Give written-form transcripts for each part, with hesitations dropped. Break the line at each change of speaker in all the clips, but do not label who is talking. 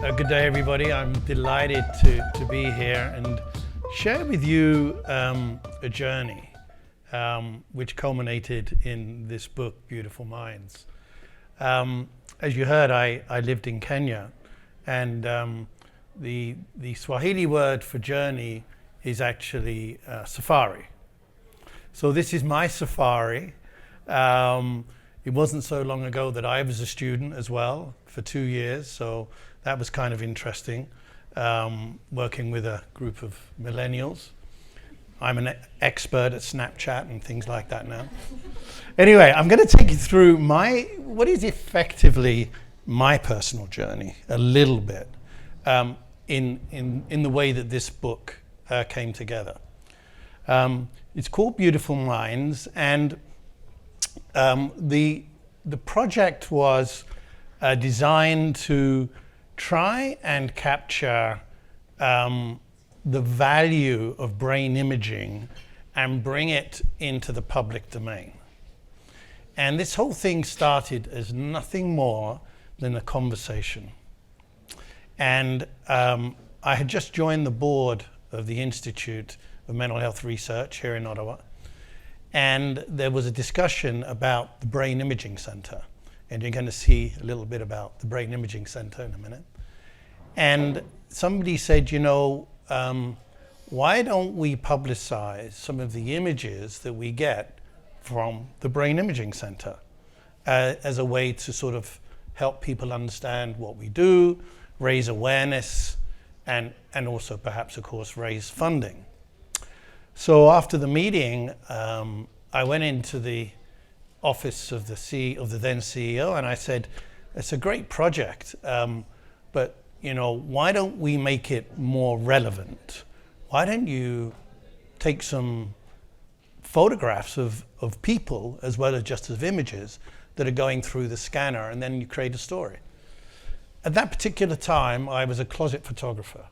Good day, everybody. I'm delighted to be here and share with you a journey which culminated in this book, Beautiful Minds. As you heard, I lived in Kenya, and the Swahili word for journey is actually safari. So this is my safari. It wasn't so long ago that I was a student as well for 2 years, so that was kind of interesting, working with a group of millennials. I'm an expert at Snapchat and things like that now. Anyway, I'm going to take you through what is effectively my personal journey a little bit in the way that this book came together. It's called Beautiful Minds, and the project was designed to try and capture the value of brain imaging and bring it into the public domain. And this whole thing started as nothing more than a conversation. And I had just joined the board of the Institute of Mental Health Research here in Ottawa. And there was a discussion about the Brain Imaging Center. And you're going to see a little bit about the Brain Imaging Center in a minute. And somebody said, why don't we publicize some of the images that we get from the Brain Imaging Center as a way to sort of help people understand what we do, raise awareness, and also perhaps, of course, raise funding. So after the meeting, I went into the office of the then CEO, and I said, it's a great project, but why don't we make it more relevant? Why don't you take some photographs of people as well as just of images that are going through the scanner, and then you create a story. At that particular time, I was a closet photographer.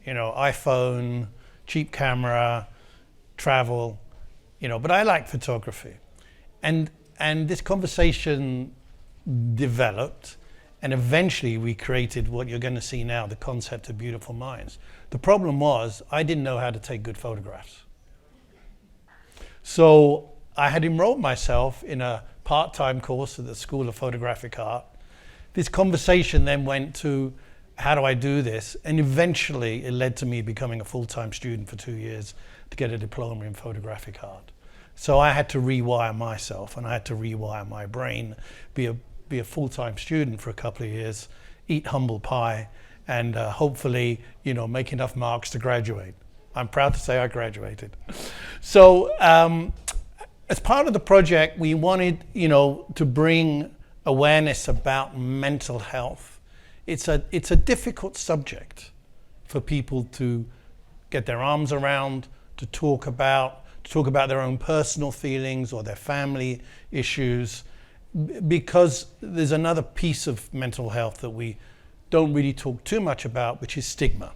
iPhone, cheap camera, travel, but I like photography. And this conversation developed, and eventually we created what you're going to see now, the concept of Beautiful Minds. The problem was I didn't know how to take good photographs. So I had enrolled myself in a part-time course at the School of Photographic Art. This conversation then went to, how do I do this? And eventually it led to me becoming a full-time student for 2 years to get a diploma in photographic art. So I had to rewire myself, and I had to rewire my brain, be a full-time student for a couple of years, eat humble pie, and hopefully, make enough marks to graduate. I'm proud to say I graduated. So as part of the project, we wanted, to bring awareness about mental health. It's a difficult subject for people to get their arms around, to talk about their own personal feelings or their family issues, because there's another piece of mental health that we don't really talk too much about, which is stigma.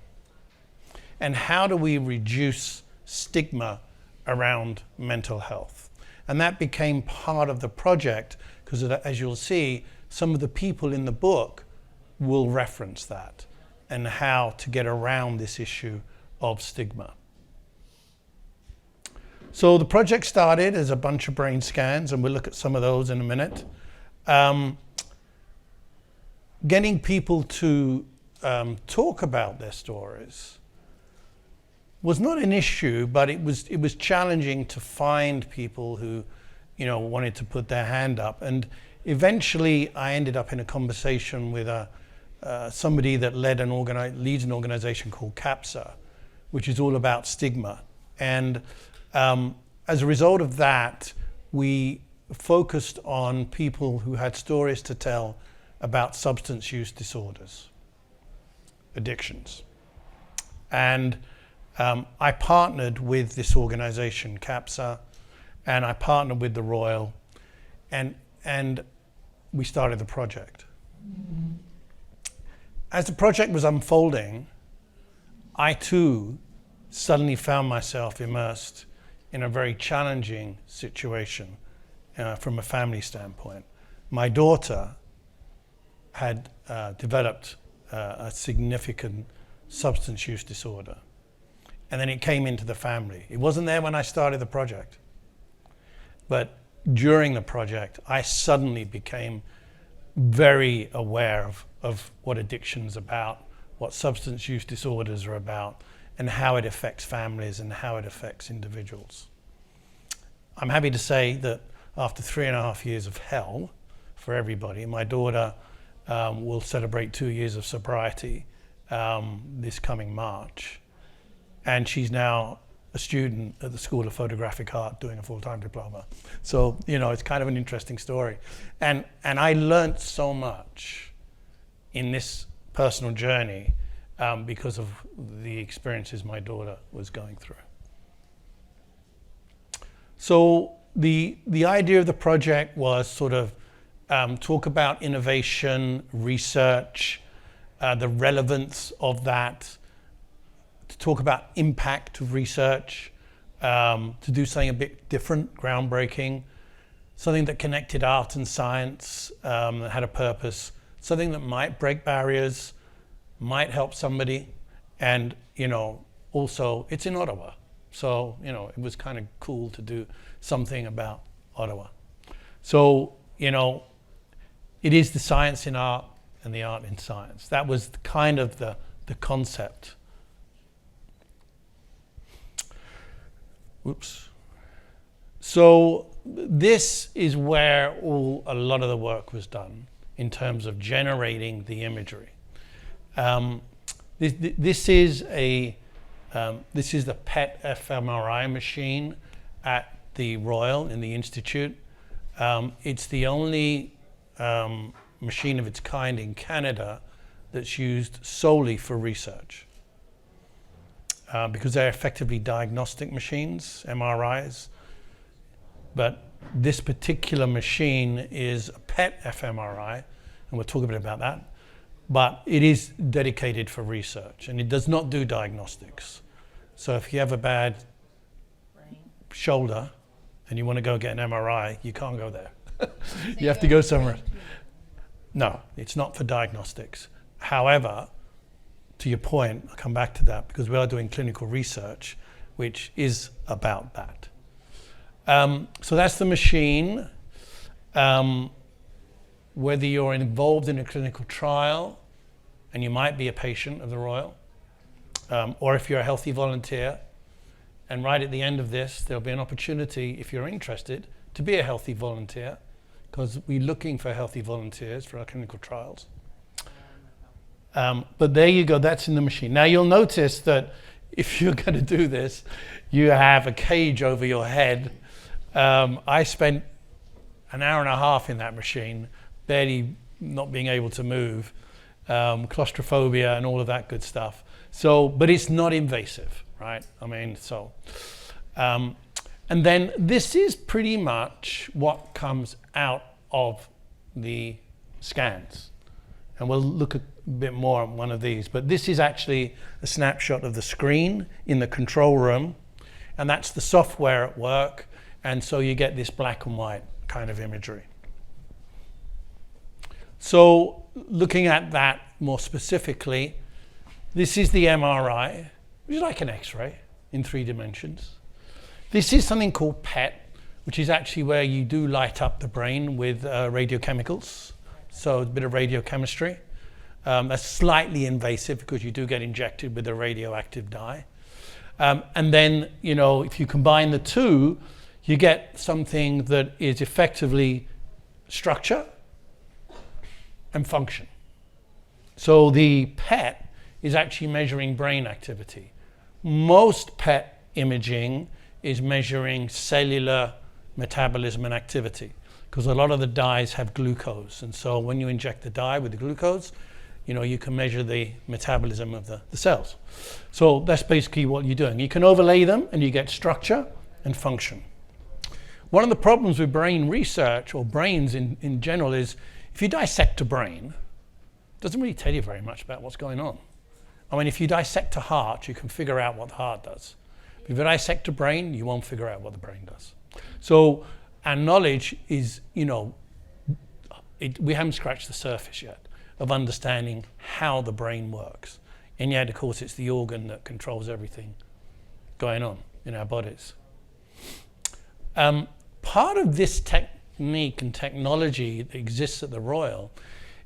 And how do we reduce stigma around mental health? And that became part of the project, because as you'll see, some of the people in the book will reference that and how to get around this issue of stigma. So the project started as a bunch of brain scans, and we'll look at some of those in a minute. Getting people to talk about their stories was not an issue, but it was challenging to find people who, wanted to put their hand up. And eventually, I ended up in a conversation with somebody that leads an organization called CAPSA, which is all about stigma. And as a result of that, we focused on people who had stories to tell about substance use disorders, addictions. And I partnered with this organization, CAPSA, and I partnered with the Royal, and we started the project. As the project was unfolding, I too suddenly found myself immersed in a very challenging situation from a family standpoint. My daughter had developed a significant substance use disorder. And then it came into the family. It wasn't there when I started the project. But during the project, I suddenly became very aware of what addiction's about, what substance use disorders are about, and how it affects families and how it affects individuals. I'm happy to say that after 3.5 years of hell for everybody, my daughter will celebrate 2 years of sobriety this coming March. And she's now a student at the School of Photographic Art doing a full-time diploma. So, you know, it's kind of an interesting story. And I learned so much in this personal journey because of the experiences my daughter was going through. So the idea of the project was sort of talk about innovation, research, the relevance of that, to talk about impact of research, to do something a bit different, groundbreaking, something that connected art and science, that had a purpose, something that might break barriers, might help somebody, and, you know, also it's in Ottawa. So, you know, it was kind of cool to do something about Ottawa. So, you know, it is the science in art and the art in science. That was kind of the concept. Oops. So this is where a lot of the work was done in terms of generating the imagery. This is the PET fMRI machine at the Royal in the Institute. It's the only machine of its kind in Canada that's used solely for research. Because they're effectively diagnostic machines, MRIs. But this particular machine is a PET fMRI, and we'll talk a bit about that. But it is dedicated for research, and it does not do diagnostics. So if you have a bad shoulder and you want to go get an MRI, you can't go there. You have to go somewhere else. No, it's not for diagnostics. However, to your point, I'll come back to that because we are doing clinical research, which is about that. So that's the machine. Whether you're involved in a clinical trial, and you might be a patient of the Royal, or if you're a healthy volunteer, and right at the end of this, there'll be an opportunity, if you're interested, to be a healthy volunteer, because we're looking for healthy volunteers for our clinical trials. But there you go, that's in the machine. Now you'll notice that if you're going to do this, you have a cage over your head. I spent an hour and a half in that machine, barely not being able to move, claustrophobia and all of that good stuff. So, but it's not invasive, right? I mean, so. And then this is pretty much what comes out of the scans. And we'll look a bit more at one of these, but this is actually a snapshot of the screen in the control room, and that's the software at work, and so you get this black and white kind of imagery. So looking at that more specifically, this is the MRI, which is like an X-ray in 3 dimensions. This is something called PET, which is actually where you do light up the brain with radiochemicals. So a bit of radiochemistry. That's slightly invasive because you do get injected with a radioactive dye. And then, you know, if you combine the two, you get something that is effectively structure and function. So the PET is actually measuring brain activity. Most PET imaging is measuring cellular metabolism and activity, because a lot of the dyes have glucose. And so when you inject the dye with the glucose, you know, you can measure the metabolism of the cells. So that's basically what you're doing. You can overlay them and you get structure and function. One of the problems with brain research, or brains in general, is if you dissect a brain, it doesn't really tell you very much about what's going on. I mean, if you dissect a heart, you can figure out what the heart does. If you dissect a brain, you won't figure out what the brain does. So our knowledge is, you know, we haven't scratched the surface yet. of understanding how the brain works. And yet, of course, it's the organ that controls everything going on in our bodies. Part of this technique and technology that exists at the Royal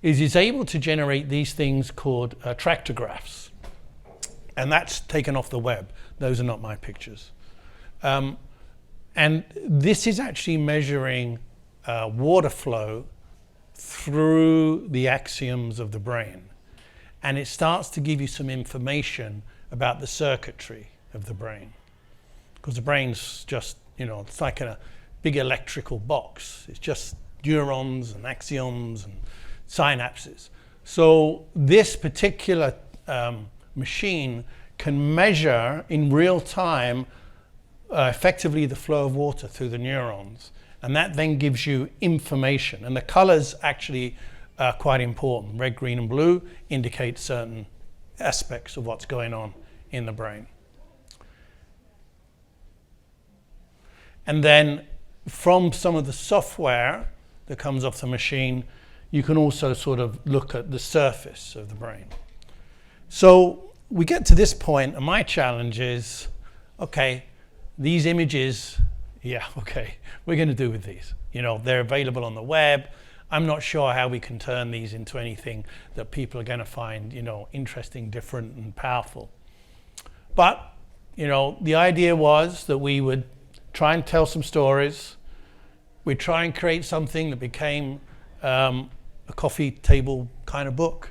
is it's able to generate these things called tractographs. And that's taken off the web. Those are not my pictures. And this is actually measuring water flow through the axioms of the brain. And it starts to give you some information about the circuitry of the brain. Because the brain's just, it's like a big electrical box. It's just neurons and axioms and synapses. So this particular machine can measure in real time effectively the flow of water through the neurons. And that then gives you information. And the colors actually are quite important. Red, green, and blue indicate certain aspects of what's going on in the brain. And then from some of the software that comes off the machine, you can also sort of look at the surface of the brain. So we get to this point, and my challenge is, okay, these images, yeah, okay, we're going to do with these. They're available on the web. I'm not sure how we can turn these into anything that people are going to find, interesting, different, and powerful. But, the idea was that we would try and tell some stories. We'd try and create something that became a coffee table kind of book.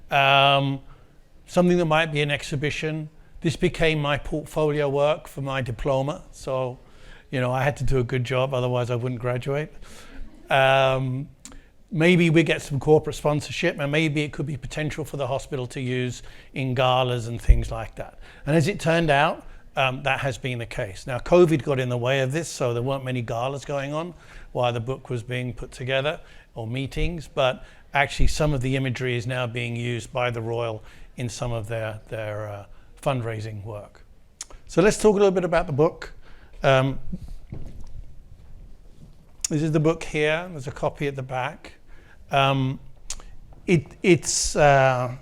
Something that might be an exhibition. This became my portfolio work for my diploma. So, I had to do a good job, otherwise I wouldn't graduate. Maybe we get some corporate sponsorship, and maybe it could be potential for the hospital to use in galas and things like that. And as it turned out, that has been the case. Now, COVID got in the way of this, so there weren't many galas going on while the book was being put together, or meetings, but actually some of the imagery is now being used by the Royal in some of their fundraising work. So let's talk a little bit about the book. This is the book here. There's a copy at the back. It's a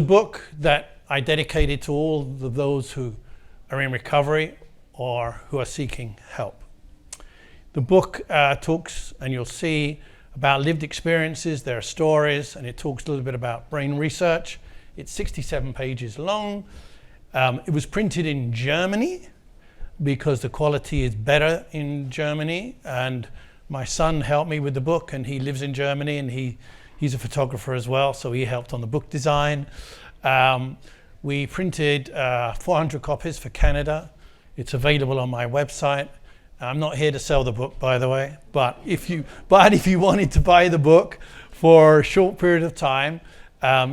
book that I dedicated to all of those who are in recovery or who are seeking help. The book talks, and you'll see, about lived experiences. There are stories, and it talks a little bit about brain research. It's 67 pages long. It was printed in Germany because the quality is better in Germany, and my son helped me with the book, and he lives in Germany, and he's a photographer as well, so he helped on the book design. We printed 400 copies for Canada. It's available on my website. I'm not here to sell the book, by the way, but if you wanted to buy the book for a short period of time,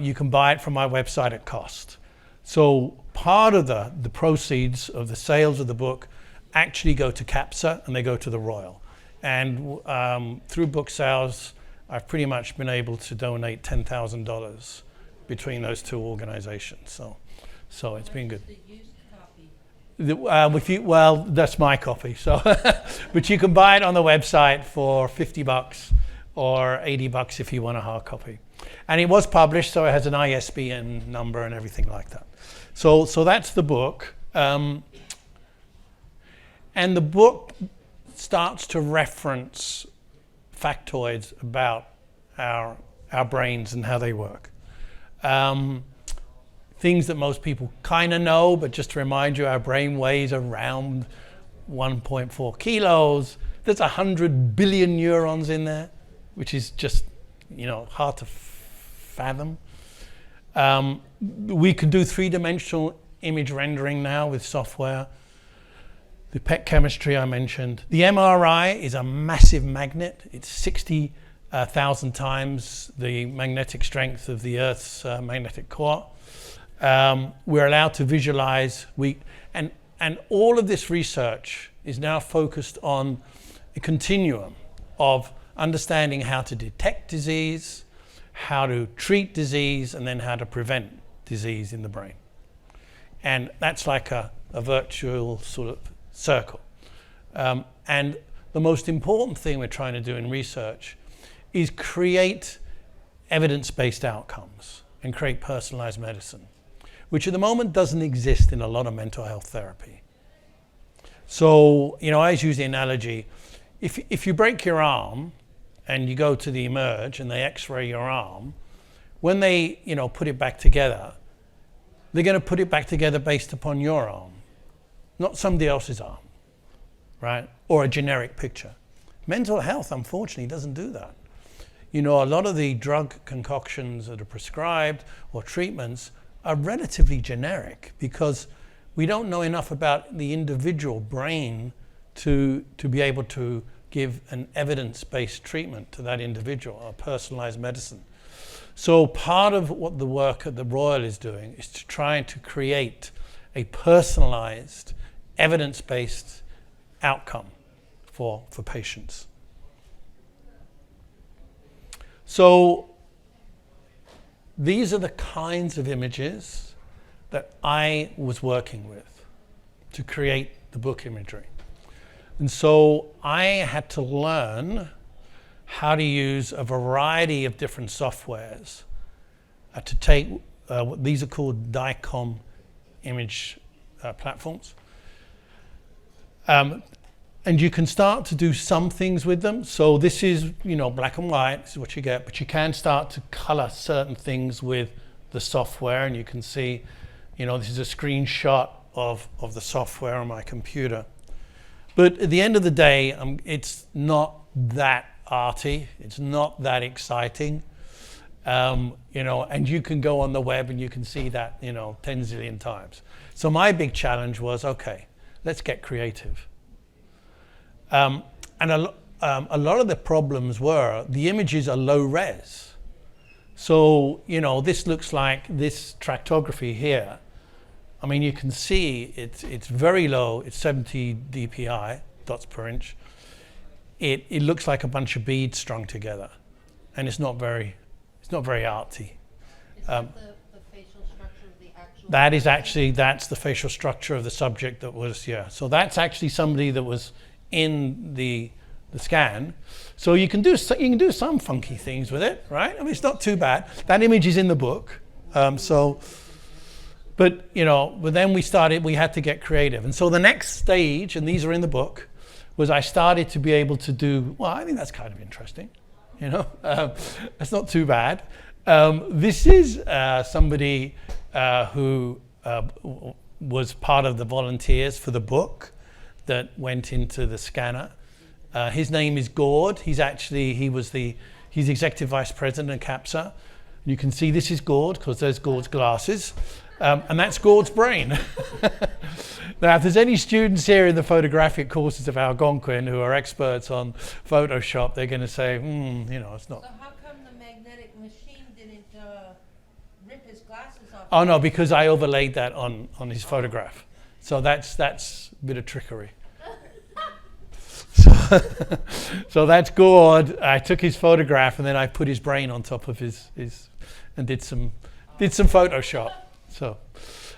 you can buy it from my website at cost. So part of the proceeds of the sales of the book actually go to CAPSA, and they go to the Royal. And through book sales, I've pretty much been able to donate $10,000 between those two organizations. So it's been good. Well, that's my copy. So, but you can buy it on the website for $50 or $80 if you want a hard copy. And it was published, so it has an ISBN number and everything like that. So that's the book. And the book starts to reference factoids about our brains and how they work. Things that most people kind of know, but just to remind you, our brain weighs around 1.4 kilos. There's 100 billion neurons in there, which is just, hard to fathom. We can do three-dimensional image rendering now with software. The PET chemistry I mentioned. The MRI is a massive magnet. It's 60,000 times the magnetic strength of the Earth's magnetic core. We're allowed to visualize. And all of this research is now focused on a continuum of understanding how to detect disease, how to treat disease, and then how to prevent disease in the brain. And that's like a virtual sort of circle. And the most important thing we're trying to do in research is create evidence-based outcomes and create personalized medicine, which at the moment doesn't exist in a lot of mental health therapy. So, I always use the analogy, if you break your arm and you go to the Emerge and they x-ray your arm, when they, put it back together, they're going to put it back together based upon your arm, not somebody else's arm, right? Or a generic picture. Mental health, unfortunately, doesn't do that. A lot of the drug concoctions that are prescribed or treatments are relatively generic because we don't know enough about the individual brain to be able to give an evidence-based treatment to that individual, a personalized medicine. So part of what the work at the Royal is doing is to try to create a personalized, evidence-based outcome for patients. So these are the kinds of images that I was working with to create the book imagery. And so I had to learn how to use a variety of different softwares to take, these are called DICOM image platforms. And you can start to do some things with them. So this is, black and white, this is what you get, but you can start to color certain things with the software, and you can see, this is a screenshot of the software on my computer. But at the end of the day, it's not that arty, it's not that exciting, and you can go on the web and you can see that, 10 zillion times. So my big challenge was, okay, let's get creative. And a lot of the problems were the images are low res. So, this looks like this tractography here. I mean, you can see it's very low. It's 70 dpi, dots per inch. It looks like a bunch of beads strung together, and it's not very arty.
Is that the facial structure of the actual?
That's the facial structure of the subject that was, yeah. So that's actually somebody that was in the scan. So you can do some funky things with it, right? I mean, it's not too bad. That image is in the book. But then we had to get creative. And so the next stage, and these are in the book, was I started to be able to do, well, I think that's kind of interesting, that's not too bad. This is somebody who was part of the volunteers for the book that went into the scanner. His name is Gord. He's executive vice president of CAPSA. You can see this is Gord because there's Gord's glasses. And that's Gord's brain. Now, if there's any students here in the photographic courses of Algonquin who are experts on Photoshop, they're going to say, it's not.
So how come the magnetic machine didn't rip his glasses off?
Oh, no, because I overlaid that on his photograph. So that's a bit of trickery. So that's Gord. I took his photograph and then I put his brain on top of his and did some Photoshop. So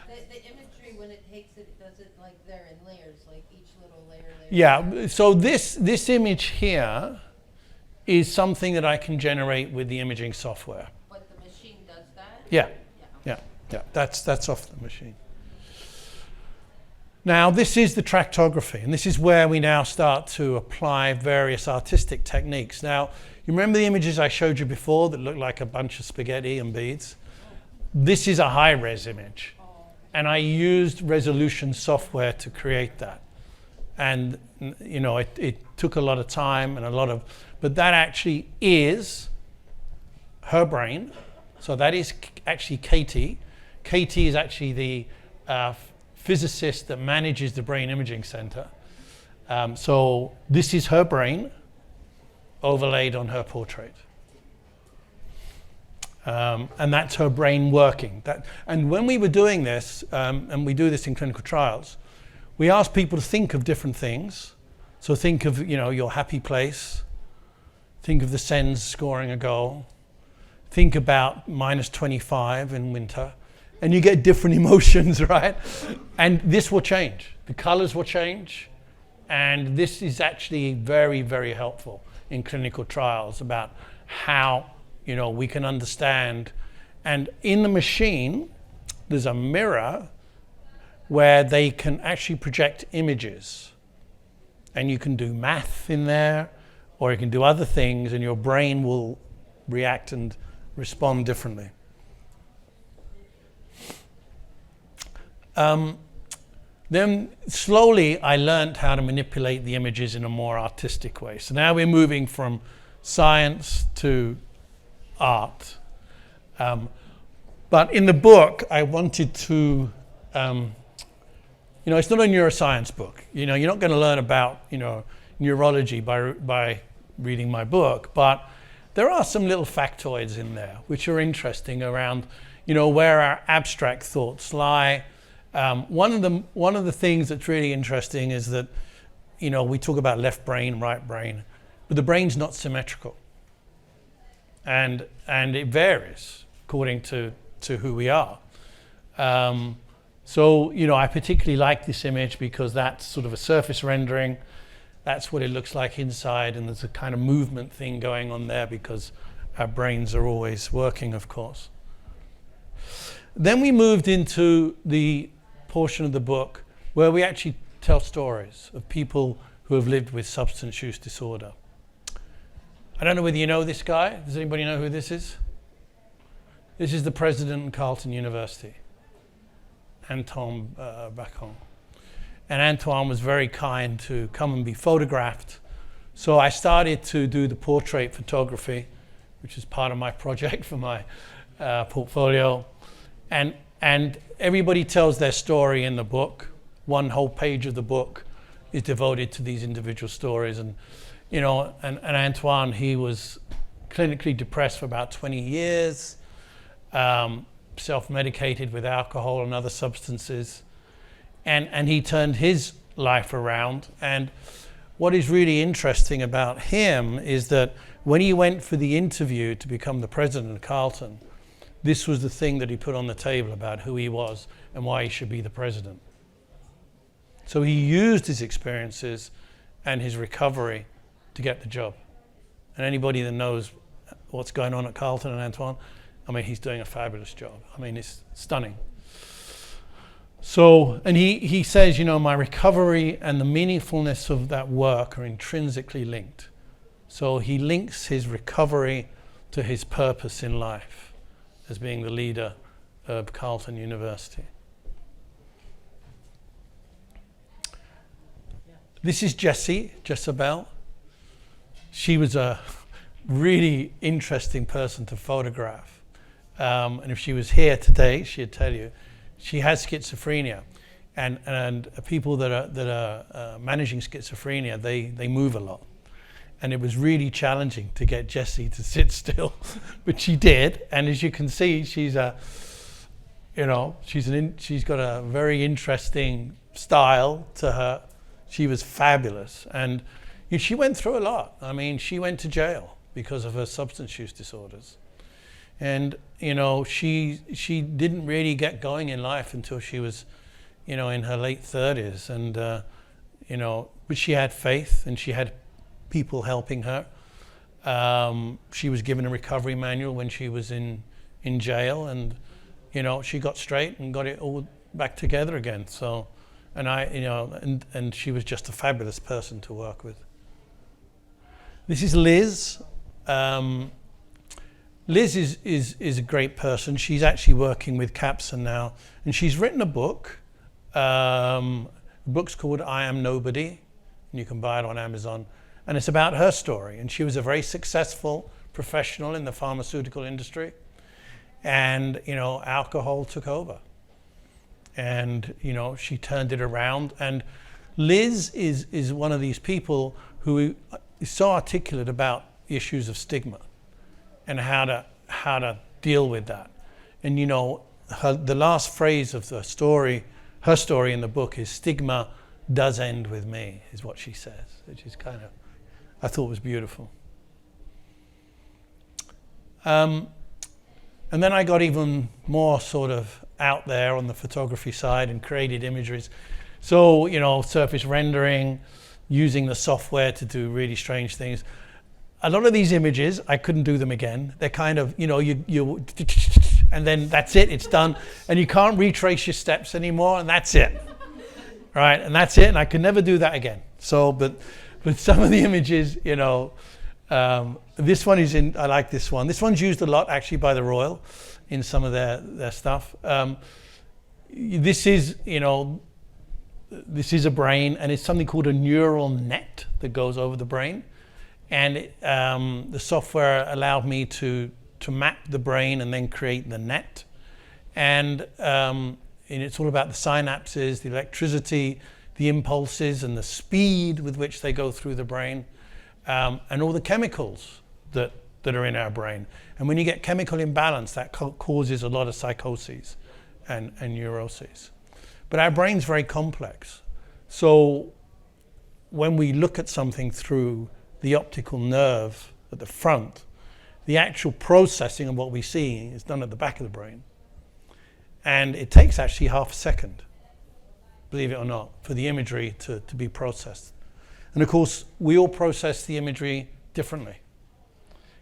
the imagery, when it takes it, does it like they're in layers, like each little layer.
Yeah. So this image here is something that I can generate with the imaging software.
But the machine does that?
Yeah. That's off the machine. Now this is the tractography, and this is where we now start to apply various artistic techniques. Now, you remember the images I showed you before that looked like a bunch of spaghetti and beads? This is a high-res image, and I used resolution software to create that. And it took a lot of time and but that actually is her brain. So that is actually Katie. Katie is actually the physicist that manages the Brain Imaging Center. So this is her brain overlaid on her portrait. And that's her brain working. And when we were doing this, and we do this in clinical trials, we ask people to think of different things. So think of your happy place. Think of the Sens scoring a goal. Think about -25 in winter. And you get different emotions, right? And this will change. The colors will change. And this is actually very, very helpful in clinical trials about how, you know, we can understand. And in the machine, there's a mirror where they can actually project images. And you can do math in there, or you can do other things, and your brain will react and respond differently. Then slowly I learned how to manipulate the images in a more artistic way. So now we're moving from science to art. But in the book, I wanted to, you know, it's not a neuroscience book. You know, you're not going to learn about, you know, neurology by reading my book, but there are some little factoids in there which are interesting around, you know, where our abstract thoughts lie. One of the things that's really interesting is that, you know, we talk about left brain, right brain, but the brain's not symmetrical, and it varies according to who we are. So, you know, I particularly like this image because that's sort of a surface rendering. That's what it looks like inside, and there's a kind of movement thing going on there because our brains are always working, of course. Then we moved into the portion of the book where we actually tell stories of people who have lived with substance use disorder. I don't know whether you know this guy. Does anybody know who this is? This is the president of Carleton University, Antoine Bacon. And Antoine was very kind to come and be photographed. So I started to do the portrait photography, which is part of my project for my portfolio. And everybody tells their story in the book. One whole page of the book is devoted to these individual stories. And, you know, and Antoine, he was clinically depressed for about 20 years, self-medicated with alcohol and other substances. And he turned his life around. And what is really interesting about him is that when he went for the interview to become the president of Carleton, this was the thing that he put on the table about who he was and why he should be the president. So he used his experiences and his recovery to get the job. And anybody that knows what's going on at Carleton and Antoine, I mean, he's doing a fabulous job. I mean, it's stunning. So, and he says, you know, my recovery and the meaningfulness of that work are intrinsically linked. So he links his recovery to his purpose in life as being the leader of Carleton University. This is Jezebel. She was a really interesting person to photograph. And if she was here today, she'd tell you, she has schizophrenia. And people that are managing schizophrenia, they move a lot. And it was really challenging to get Jessie to sit still, but she did. And as you can see, she's got a very interesting style to her. She was fabulous, and she went through a lot. I mean, she went to jail because of her substance use disorders, and you know, she didn't really get going in life until she was, you know, in her late 30s, and you know, but she had faith and she had people helping her. She was given a recovery manual when she was in jail, and you know, she got straight and got it all back together again. So, and she was just a fabulous person to work with. This is Liz. Liz is a great person. She's actually working with CAPSA now, and she's written a book. The book's called I Am Nobody, and you can buy it on Amazon. And it's about her story. And she was a very successful professional in the pharmaceutical industry. And, you know, alcohol took over. And, you know, she turned it around. And Liz is one of these people who is so articulate about issues of stigma and how to deal with that. And, you know, the last phrase of the story, her story in the book is, "Stigma does end with me," is what she says, which is kind of, I thought was beautiful. And then I got even more sort of out there on the photography side and created imageries. So, you know, surface rendering, using the software to do really strange things. A lot of these images, I couldn't do them again. They're kind of, you know, you and then that's it, it's done. And you can't retrace your steps anymore, and that's it. Right, and that's it, and I could never do that again. So, but some of the images, you know, this one is in, I like this one. This one's used a lot actually by the Royal in some of their stuff. This is, you know, this is a brain, and it's something called a neural net that goes over the brain. And the software allowed me to map the brain and then create the net. And it's all about the synapses, the electricity, the impulses, and the speed with which they go through the brain, and all the chemicals that are in our brain. And when you get chemical imbalance, that causes a lot of psychoses and neuroses. But our brain's very complex. So when we look at something through the optical nerve at the front, the actual processing of what we see is done at the back of the brain. And it takes actually half a second, believe it or not, for the imagery to be processed. And of course, we all process the imagery differently,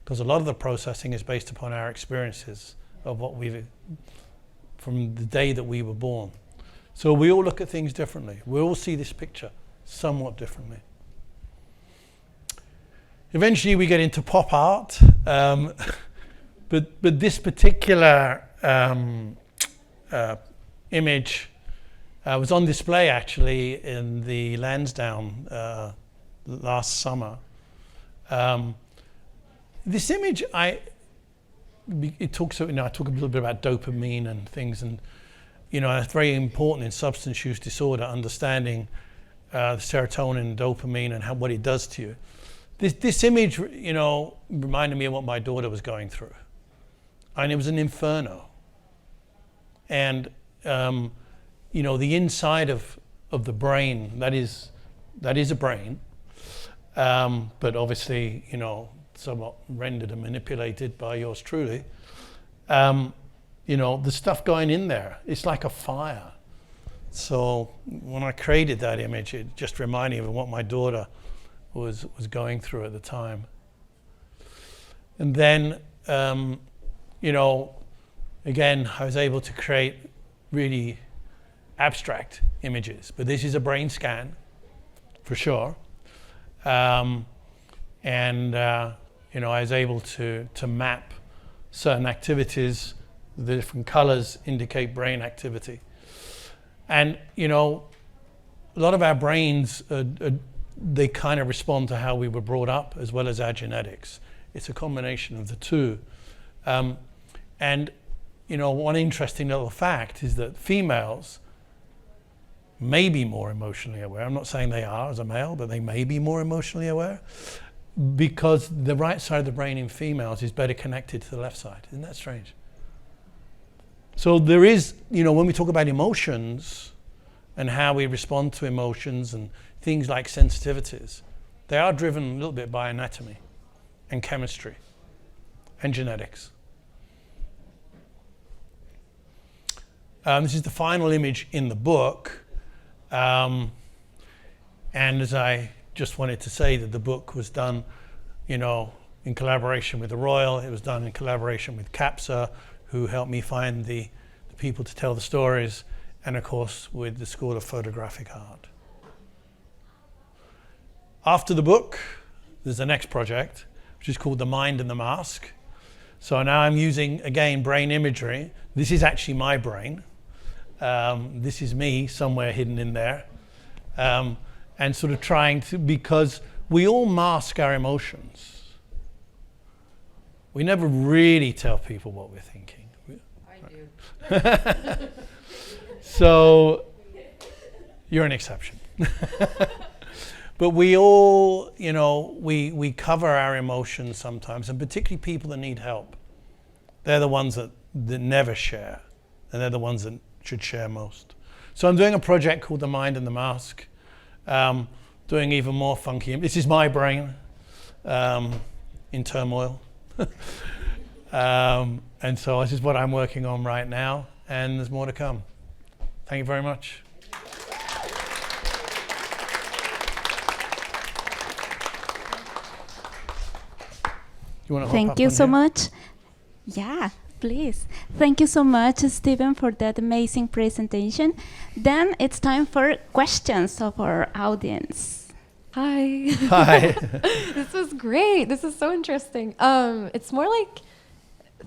because a lot of the processing is based upon our experiences of what we've, from the day that we were born. So we all look at things differently. We all see this picture somewhat differently. Eventually we get into pop art, but this particular image was on display actually in the Lansdowne last summer. This image, it talks, you know, I talk a little bit about dopamine and things, and you know, it's very important in substance use disorder, understanding the serotonin and dopamine and what it does to you. This image, you know, reminded me of what my daughter was going through. And it was an inferno. And, you know, the inside of the brain, that is a brain, but obviously, you know, somewhat rendered and manipulated by yours truly. You know, the stuff going in there, it's like a fire. So when I created that image, it just reminded me of what my daughter was going through at the time. And then, you know, again, I was able to create really abstract images, but this is a brain scan for sure. And, you know, I was able to map certain activities. The different colors indicate brain activity. And, you know, a lot of our brains, they kind of respond to how we were brought up as well as our genetics. It's a combination of the two. And, you know, one interesting little fact is that females may be more emotionally aware. I'm not saying they are as a male, but they may be more emotionally aware because the right side of the brain in females is better connected to the left side. Isn't that strange? So there is, you know, when we talk about emotions and how we respond to emotions and things like sensitivities, they are driven a little bit by anatomy and chemistry and genetics. This is the final image in the book. And as I just wanted to say that the book was done, you know, in collaboration with the Royal. It was done in collaboration with CAPSA, who helped me find the people to tell the stories, and of course with the School of Photographic Art. After the book, there's the next project, which is called The Mind and the Mask. So now I'm using, again, brain imagery. This is actually my brain. This is me somewhere hidden in there. And sort of trying to, because we all mask our emotions. We never really tell people what we're thinking. I do. So, you're an exception. But we all, you know, we cover our emotions sometimes, and particularly people that need help. They're the ones that never share, and they're the ones that should share most. So I'm doing a project called The Mind and the Mask, doing even more funky. This is my brain in turmoil. And so this is what I'm working on right now, and there's more to come. Thank you very much. You want to hop
Thank
up
you
on
so
here?
much. Yeah, please. Thank you so much, Stephen, for that amazing presentation. Then it's time for questions of our audience.
Hi.
Hi.
This was great. This is so interesting. It's more like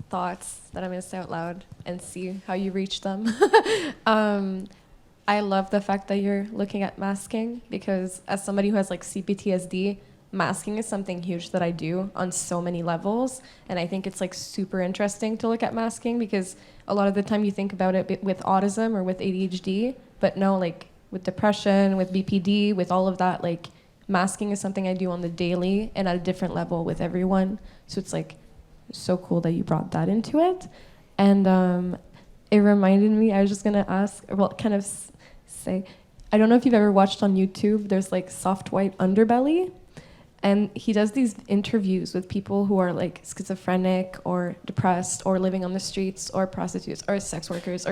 thoughts that I'm gonna say out loud and see how you reach them. I love the fact that you're looking at masking, because as somebody who has like CPTSD, masking is something huge that I do on so many levels, and I think it's like super interesting to look at masking, because a lot of the time you think about it with autism or with ADHD, but no, like with depression, with BPD, with all of that, like masking is something I do on the daily and at a different level with everyone. So it's like so cool that you brought that into it. And it reminded me, I was just gonna ask, well, kind of say, I don't know if you've ever watched on YouTube, there's like Soft White Underbelly, and he does these interviews with people who are like schizophrenic or depressed or living on the streets or prostitutes or sex workers,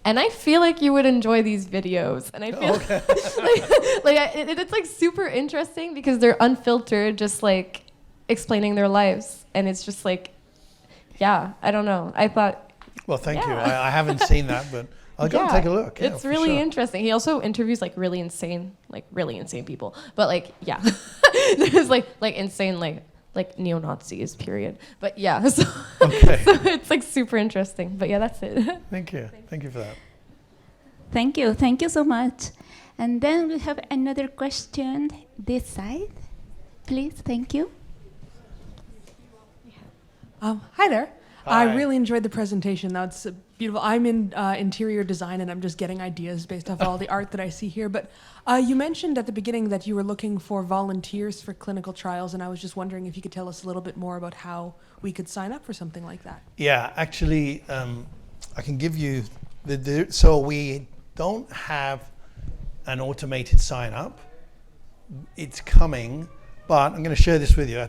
and I feel like you would enjoy these videos, and I feel it's like super interesting because they're unfiltered, just like explaining their lives, and it's just like, yeah, I don't know. I thought,
Well, thank you.
Yeah.
I haven't seen that, but I'll go and take a look. Yeah,
it's
for
really
sure.
interesting. He also interviews like really insane people. But like, yeah, there's like insane like neo-Nazis, period. But yeah, so,
Okay.
so it's like super interesting. But yeah, that's it.
Thank you. Thank you for that.
Thank you. Thank you so much. And then we have another question this side. Please, thank you.
Hi there.
Hi.
I really enjoyed the presentation. That's beautiful. I'm in interior design, and I'm just getting ideas based off all the art that I see here. But you mentioned at the beginning that you were looking for volunteers for clinical trials, and I was just wondering if you could tell us a little bit more about how we could sign up for something like that.
Yeah, actually, I can give you so we don't have an automated sign up. It's coming, but I'm going to share this with you. I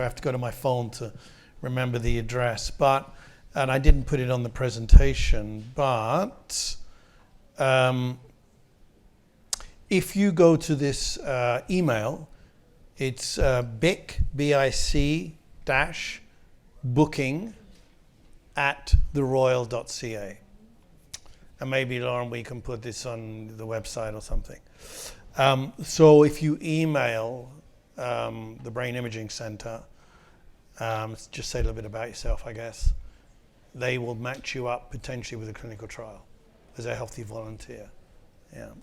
have to go to my phone to remember the address, and I didn't put it on the presentation, but if you go to this email, it's BIC-booking at theroyal.ca. And maybe, Lauren, we can put this on the website or something. So if you email the Brain Imaging Center, just say a little bit about yourself, I guess, they will match you up potentially with a clinical trial as a healthy volunteer. Yeah.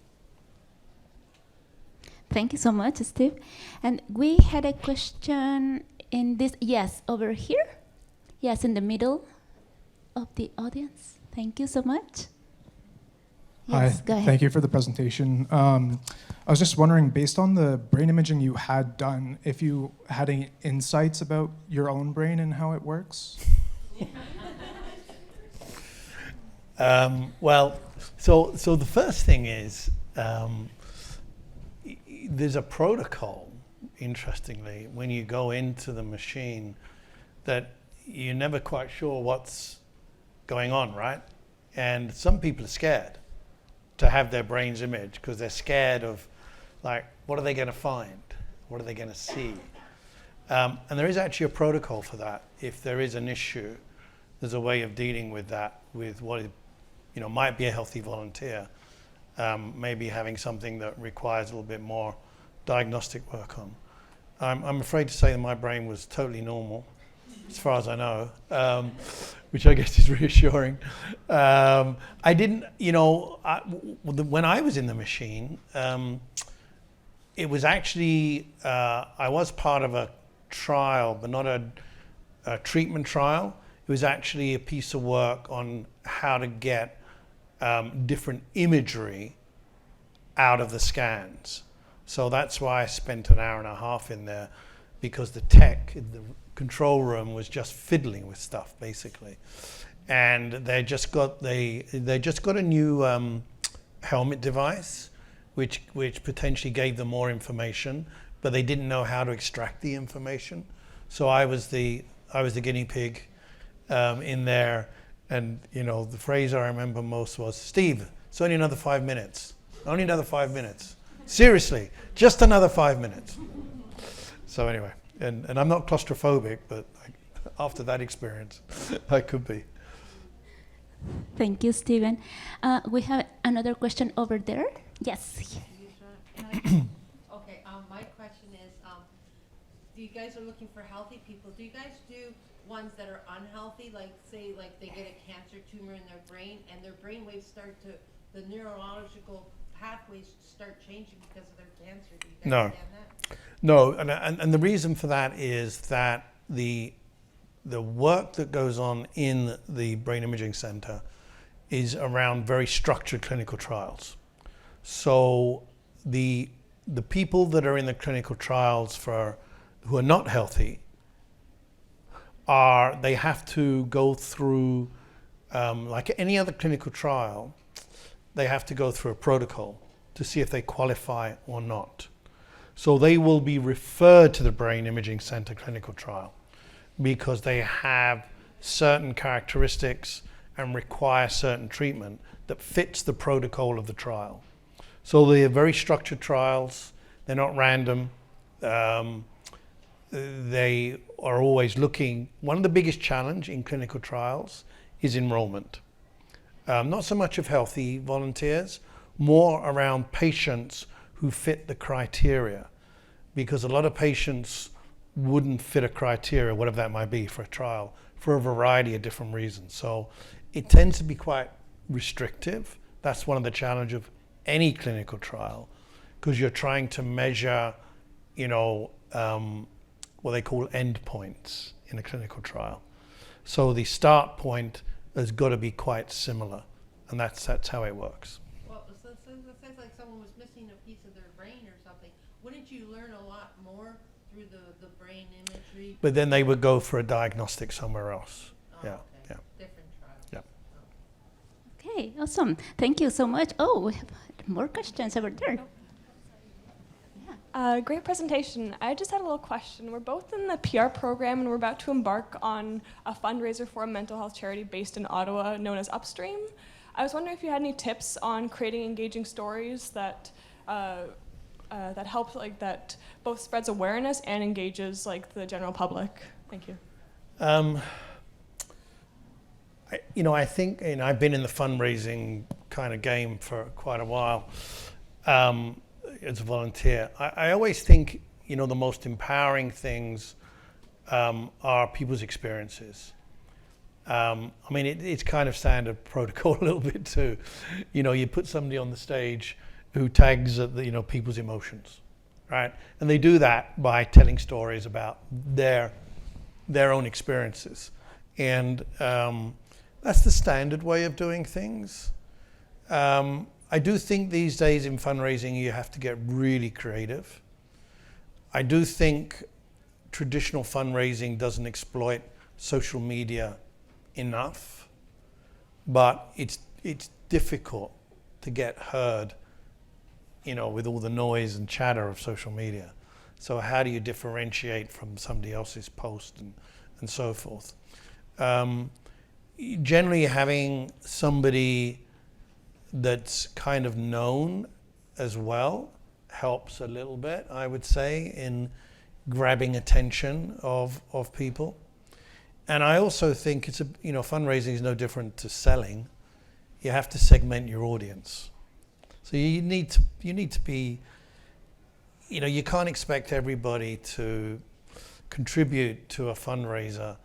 Thank you so much, Steve. And we had a question in this, yes, over here. Yes, in the middle of the audience. Thank you so much. Yes,
Hi,
go ahead.
thank you for the presentation. I was just wondering, based on the brain imaging you had done, if you had any insights about your own brain and how it works?
Well, so the first thing is there's a protocol, interestingly, when you go into the machine that you're never quite sure what's going on, right? And some people are scared to have their brains imaged because they're scared of, like, what are they going to find? What are they going to see? And there is actually a protocol for that. If there is an issue, there's a way of dealing with that, with what might be a healthy volunteer, maybe having something that requires a little bit more diagnostic work on. I'm afraid to say that my brain was totally normal, as far as I know, which I guess is reassuring. I didn't, when I was in the machine, it was actually, I was part of a trial, but not a treatment trial. It was actually a piece of work on how to get different imagery out of the scans. So that's why I spent an hour and a half in there, because the tech in the control room was just fiddling with stuff, basically. And they just got a new helmet device, which potentially gave them more information, but they didn't know how to extract the information. So I was the guinea pig in there, and the phrase I remember most was, "Steve, it's only another 5 minutes. Only another 5 minutes. Seriously, just another 5 minutes." So anyway, and I'm not claustrophobic, but After that experience, I could be.
Thank you, Stephen. We have another question over there. Yes.
Okay, my question is, you guys are looking for healthy people. Do you guys do ones that are unhealthy, like say, like they get a cancer tumor in their brain and their brain waves the neurological pathways start changing because of their cancer? Do you guys
No.
understand that?
No, and the reason for that is that the work that goes on in the Brain Imaging Center is around very structured clinical trials. So the people that are in the clinical trials who are not healthy they have to go through, like any other clinical trial, they have to go through a protocol to see if they qualify or not. So they will be referred to the Brain Imaging Center clinical trial because they have certain characteristics and require certain treatment that fits the protocol of the trial. So they are very structured trials. They're not random. They are always looking. One of the biggest challenge in clinical trials is enrollment. Not so much of healthy volunteers, more around patients who fit the criteria, because a lot of patients wouldn't fit a criteria, whatever that might be, for a trial, for a variety of different reasons. So it tends to be quite restrictive. That's one of the challenges of any clinical trial, because you're trying to measure, what they call endpoints in a clinical trial. So the start point has got to be quite similar, and that's how it works.
Well, so it sounds like someone was missing a piece of their brain or something. Wouldn't you learn a lot more through the brain imagery?
But then they would go for a diagnostic somewhere else.
Oh,
Yeah,
okay.
yeah.
Different trial.
Yeah.
Okay, awesome. Thank you so much. Oh, we have more questions over there.
Great presentation. I just had a little question. We're both in the PR program and we're about to embark on a fundraiser for a mental health charity based in Ottawa known as Upstream. I was wondering if you had any tips on creating engaging stories that help, that both spreads awareness and engages the general public. Thank you.
I think I've been in the fundraising kind of game for quite a while. As a volunteer, I always think the most empowering things are people's experiences. It's kind of standard protocol a little bit too. You put somebody on the stage who tags people's emotions, right? And they do that by telling stories about their own experiences, and that's the standard way of doing things. I do think these days in fundraising you have to get really creative. I do think traditional fundraising doesn't exploit social media enough, but it's difficult to get heard, with all the noise and chatter of social media. So how do you differentiate from somebody else's post and so forth? Generally having somebody that's kind of known as well helps a little bit, I would say, in grabbing attention of people. And I also think it's fundraising is no different to selling. You have to segment your audience. So you need to be, you can't expect everybody to contribute to a fundraiser.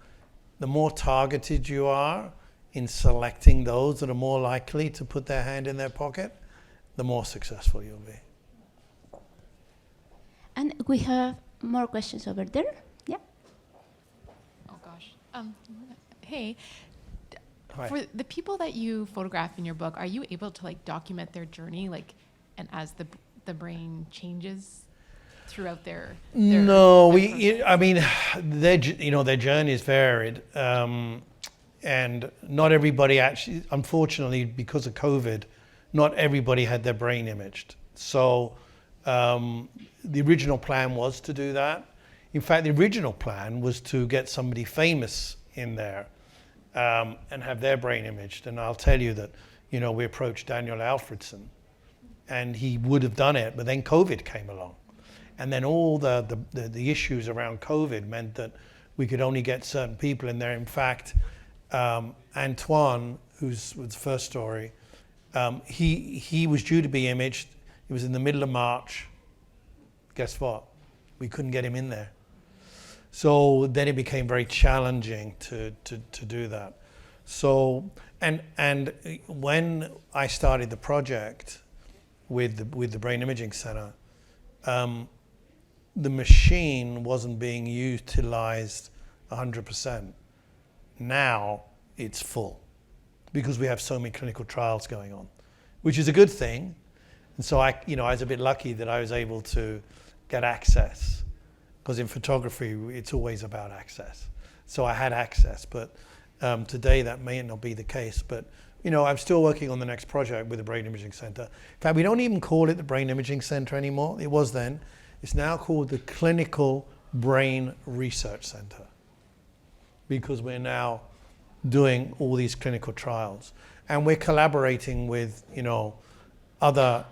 The more targeted you are in selecting those that are more likely to put their hand in their pocket, the more successful you'll be.
And we have more questions over there. Yeah.
Oh gosh. Hey,
Hi.
for the people that you photograph in your book, are you able to document their journey, and as the brain changes throughout their
No,
their
their journey is varied. And not everybody actually, unfortunately, because of COVID, not everybody had their brain imaged. So the original plan was to do that. In fact, the original plan was to get somebody famous in there and have their brain imaged. And I'll tell you that, we approached Daniel Alfredson and he would have done it, but then COVID came along. And then all the issues around COVID meant that we could only get certain people in there. In fact, Antoine, was the first story, he was due to be imaged. It was in the middle of March. Guess what? We couldn't get him in there. So then it became very challenging to do that. So and when I started the project with the Brain Imaging Center, the machine wasn't being utilized 100%. Now it's full because we have so many clinical trials going on, which is a good thing. And so I was a bit lucky that I was able to get access, because in photography it's always about access. So I had access, but today that may not be the case. But I'm still working on the next project with the Brain Imaging Center. In fact, we don't even call it the Brain Imaging Center anymore. It was then. It's now called the Clinical Brain Research Center, because we're now doing all these clinical trials, and we're collaborating with other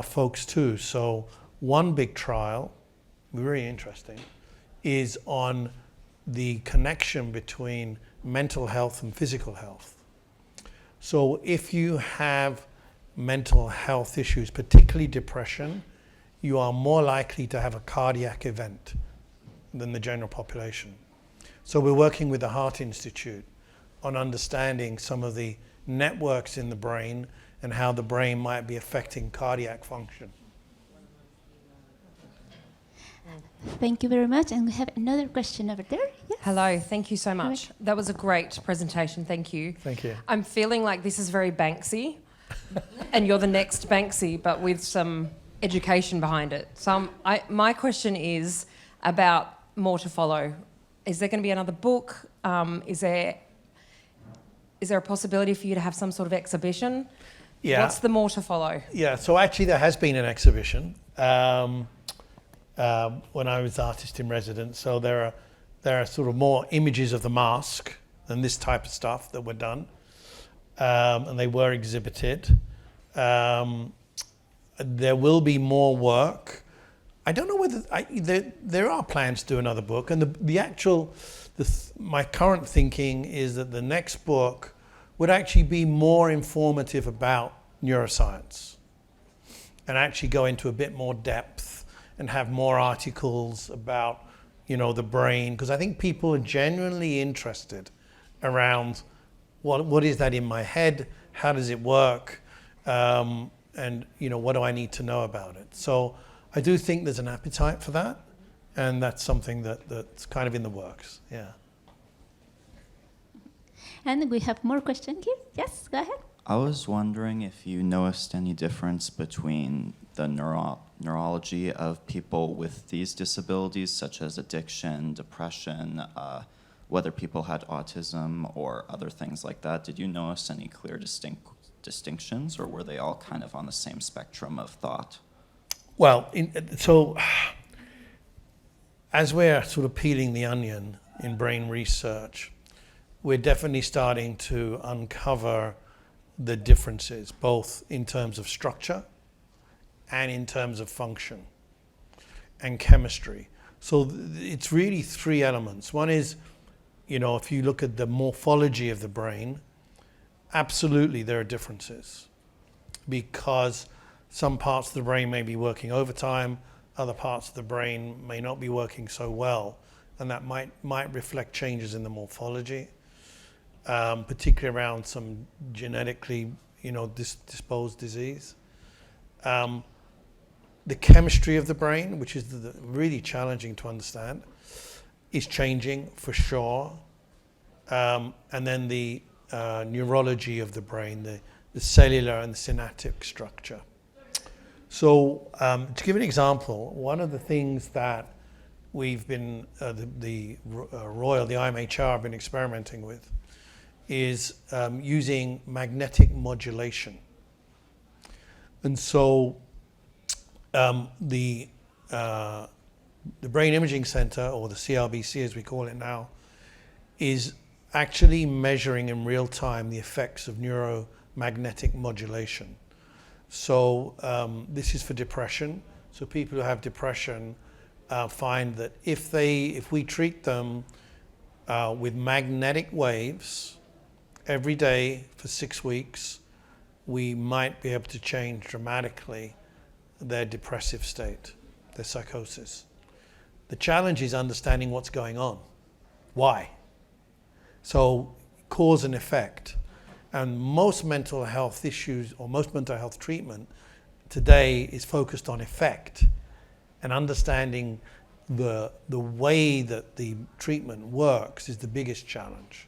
folks too. So one big trial, very interesting, is on the connection between mental health and physical health. So if you have mental health issues, particularly depression, you are more likely to have a cardiac event than the general population. So we're working with the Heart Institute on understanding some of the networks in the brain and how the brain might be affecting cardiac function.
Thank you very much. And we have another question over there. Yes.
Hello, thank you so much. That was a great presentation, thank you.
Thank you.
I'm feeling like this is very Banksy, and you're the next Banksy, but with some education behind it. So my question is about more to follow. Is there going to be another book? Is there a possibility for you to have some sort of exhibition?
Yeah.
What's the more to follow?
Yeah, so actually there has been an exhibition when I was artist in residence. So there are sort of more images of the mask and this type of stuff that were done, and they were exhibited. There will be more work. I don't know whether there are plans to do another book, and my current thinking is that the next book would actually be more informative about neuroscience and actually go into a bit more depth and have more articles about the brain, because I think people are genuinely interested around what is that in my head, how does it work, and what do I need to know about it. So I do think there's an appetite for that, and that's something that's kind of in the works. Yeah.
And we have more questions here. Yes, go ahead.
I was wondering if you noticed any difference between the neurology of people with these disabilities, such as addiction, depression, whether people had autism or other things like that. Did you notice any clear distinctions, or were they all kind of on the same spectrum of thought?
Well, so as we're sort of peeling the onion in brain research, we're definitely starting to uncover the differences, both in terms of structure and in terms of function and chemistry. So it's really three elements. One is, if you look at the morphology of the brain, absolutely there are differences, because some parts of the brain may be working overtime, other parts of the brain may not be working so well, and that might reflect changes in the morphology, particularly around some genetically, disposed disease. The chemistry of the brain, which is really challenging to understand, is changing for sure. And then the neurology of the brain, the cellular and the synaptic structure. So to give an example, one of the things that we've been, the IMHR have been experimenting with is using magnetic modulation. And so the Brain Imaging Center, or the CRBC as we call it now, is actually measuring in real time the effects of neuromagnetic modulation. So this is for depression. So people who have depression find that if we treat them with magnetic waves every day for 6 weeks, we might be able to change dramatically their depressive state, their psychosis. The challenge is understanding what's going on. Why? So cause and effect. And most mental health issues, or most mental health treatment today, is focused on effect and understanding the way that the treatment works is the biggest challenge,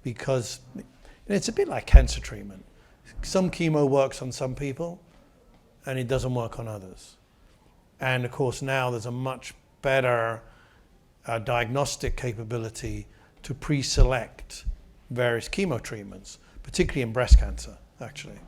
because it's a bit like cancer treatment. Some chemo works on some people and it doesn't work on others. And of course now there's a much better diagnostic capability to pre-select various chemo treatments, particularly in breast cancer, actually.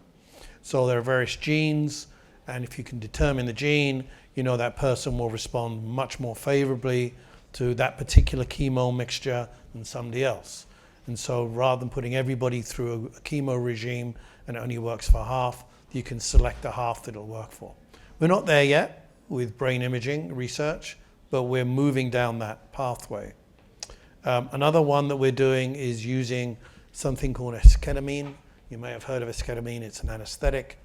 So there are various genes, and if you can determine the gene, you know that person will respond much more favorably to that particular chemo mixture than somebody else. And so rather than putting everybody through a chemo regime and it only works for half, you can select the half that it'll work for. We're not there yet with brain imaging research, but we're moving down that pathway. Another one that we're doing is using something called esketamine. You may have heard of esketamine, it's an anesthetic.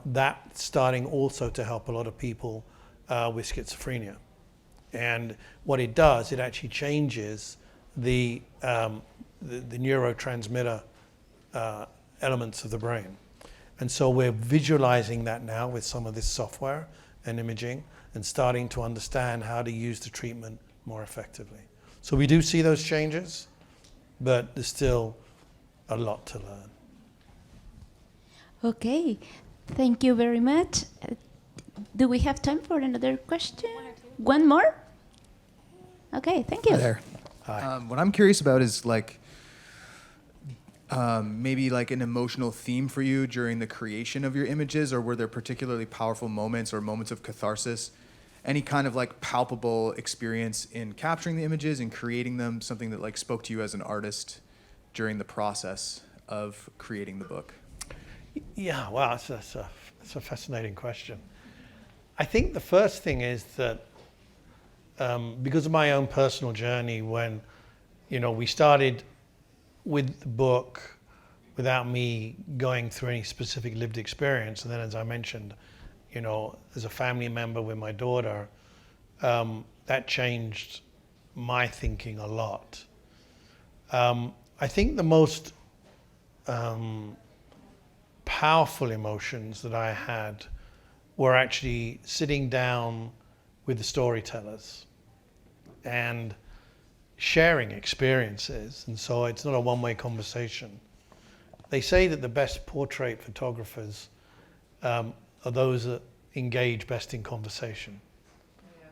That's starting also to help a lot of people with schizophrenia. And what it does, it actually changes the neurotransmitter elements of the brain. And so we're visualizing that now with some of this software and imaging and starting to understand how to use the treatment more effectively. So we do see those changes, but there's still a lot to learn.
Okay, thank you very much. Do we have time for another question? One more? Okay, thank you.
Hi there.
Hi.
What I'm curious about is like maybe like an emotional theme for you during the creation of your images, or were there particularly powerful moments or moments of catharsis? Any kind of like palpable experience in capturing the images and creating them, something that like spoke to you as an artist during the process of creating the book?
Yeah, wow, that's a fascinating question. I think the first thing is that because of my own personal journey, when we started with the book without me going through any specific lived experience, and then as I mentioned, as a family member with my daughter, that changed my thinking a lot. I think the most powerful emotions that I had were actually sitting down with the storytellers and sharing experiences. And so it's not a one-way conversation. They say that the best portrait photographers are those that engage best in conversation. Yeah.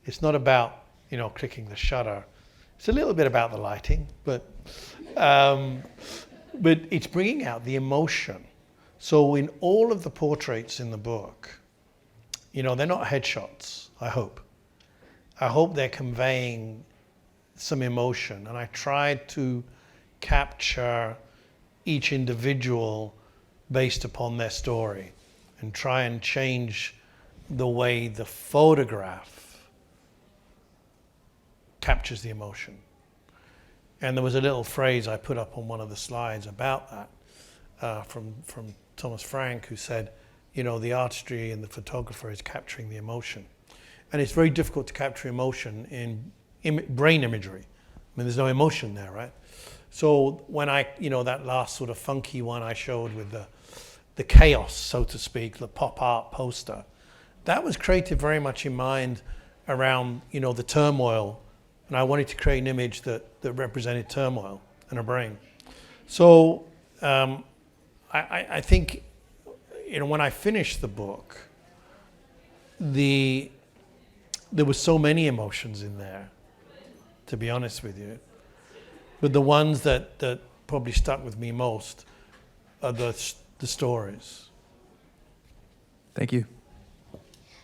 It's not about, clicking the shutter. It's a little bit about the lighting, but it's bringing out the emotion. So in all of the portraits in the book, they're not headshots, I hope. I hope they're conveying some emotion. And I tried to capture each individual based upon their story and try and change the way the photograph captures the emotion. And there was a little phrase I put up on one of the slides about that from Thomas Frank, who said, the artistry and the photographer is capturing the emotion. And it's very difficult to capture emotion in brain imagery. I mean, there's no emotion there, right? So when that last sort of funky one I showed with the chaos, so to speak, the pop art poster, that was created very much in mind around, the turmoil. And I wanted to create an image that represented turmoil in a brain. So I think, when I finished the book, there were so many emotions in there, to be honest with you. But the ones that probably stuck with me most are the stories.
Thank you.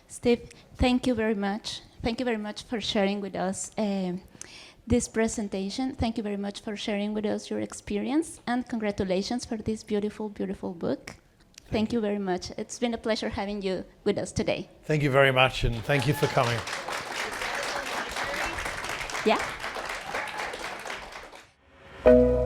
Steve, thank you very much. Thank you very much for sharing with us this presentation. Thank you very much for sharing with us your experience, and congratulations for this beautiful, beautiful book. Thank you very much. It's been a pleasure having you with us today.
Thank you very much, and thank you for coming.
Yeah.
you.